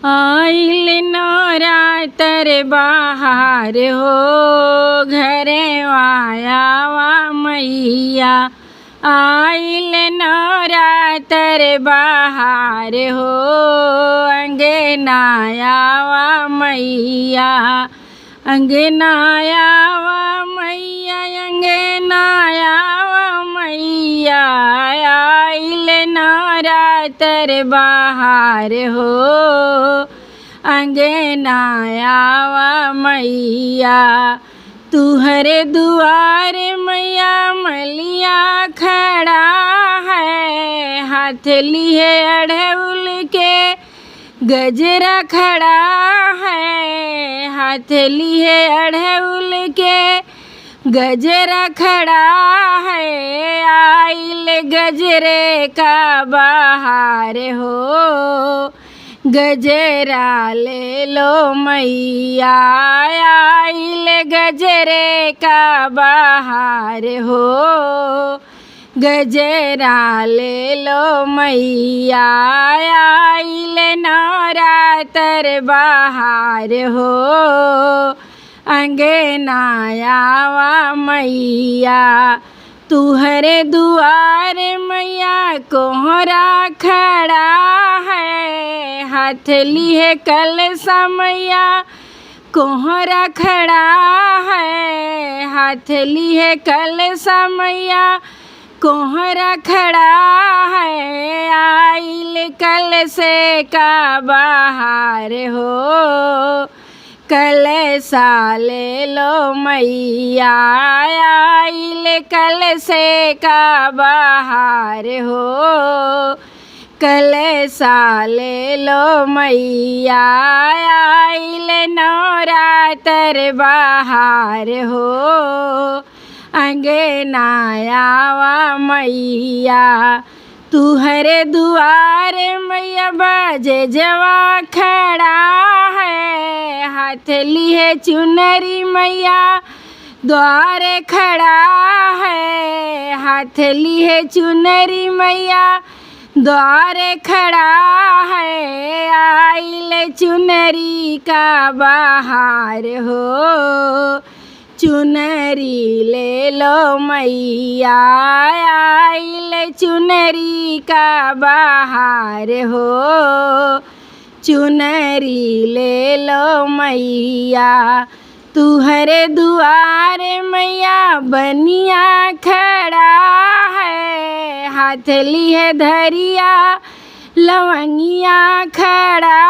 आइल नवरातर बहार हो घरे आयावा मैया। आइल नवरातर बहार हो अंगनायावा मैया। अंगनायावा मैया अंगनायावा मैया। आइल नवरातर बहार हो अंगनायावा मैया। तुहरे दुआर मैया मलिया खड़ा है, हाथ लिए अड़हुल के गजरा खड़ा है। हाथ लिए अड़हुल के गजरा खड़ा है। आइल गजरे का बहार हो गजरा ले लो मैया। आइल गजरे का बहार हो गजरा ले लो मैया। आइल नवरातर बहार हो अंगनायावा मैया। तुहरे दुआर मैया कोहरा खड़ा है, हाथ लिए कलसा मैया कोहरा खड़ा है। हाथ लिए कलसा मैया कोहरा खड़ा है। आइल कलसे का बहार हो कलसा ले लो मैया। आइल कलसे का बहार हो कलसा ले लो मैया। आइल नवरातर बहार हो अंगनायावा मैया। तुहरे दुआर मैया बाजे जवा खड़ा है, हाथ लिए चुनरी मैया द्वार खड़ा है। हाथ लिए चुनरी मैया द्वार खड़ा है। आइल चुनरी का बहार हो चुनरी ले लो मैया। आइल चुनरी का बहार हो चुनरी ले लो मैया। तुहरे दुआर मैया बनिया खड़ा है, हाथ लिए धरिया लवंगिया खड़ा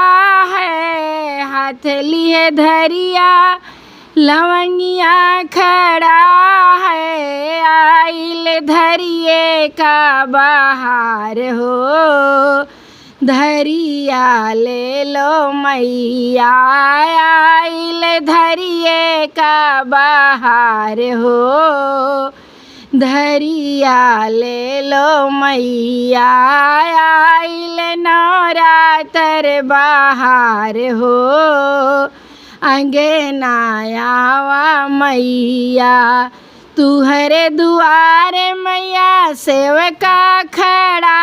है। हाथ लिए धरिया लवंगिया खड़ा है। आइल धरिए का बहार हो धरिया ले लो मैया। आइल धरिए का बहार हो धरिया ले लो मैया। आइल नवरातर बहार हो अंगनायावा मैया। तुहरे दुआर मैया सेवका खड़ा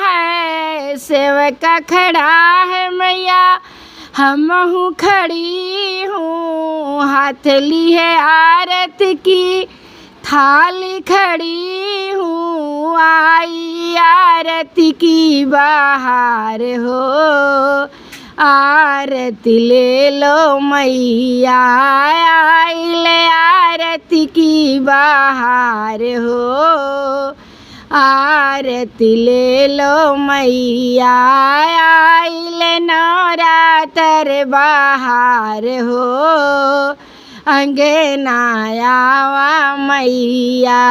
है, सेवका खड़ा है मैया हमहू खड़ी हूँ। हाथ लिए आरती की थाली खड़ी हूँ। आई आरती की बहार हो आरती ले लो मैया। आइल आरती की बहार हो आरती ले लो मैया। आइल नवरातर बहार हो अंगनायावा मैया।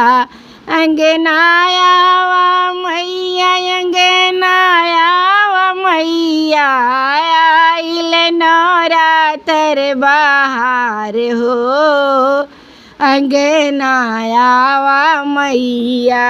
अंगनायावा मैया अंगनायावा मैया। आइल नवरातर बहार हो अंगनायावा मैया।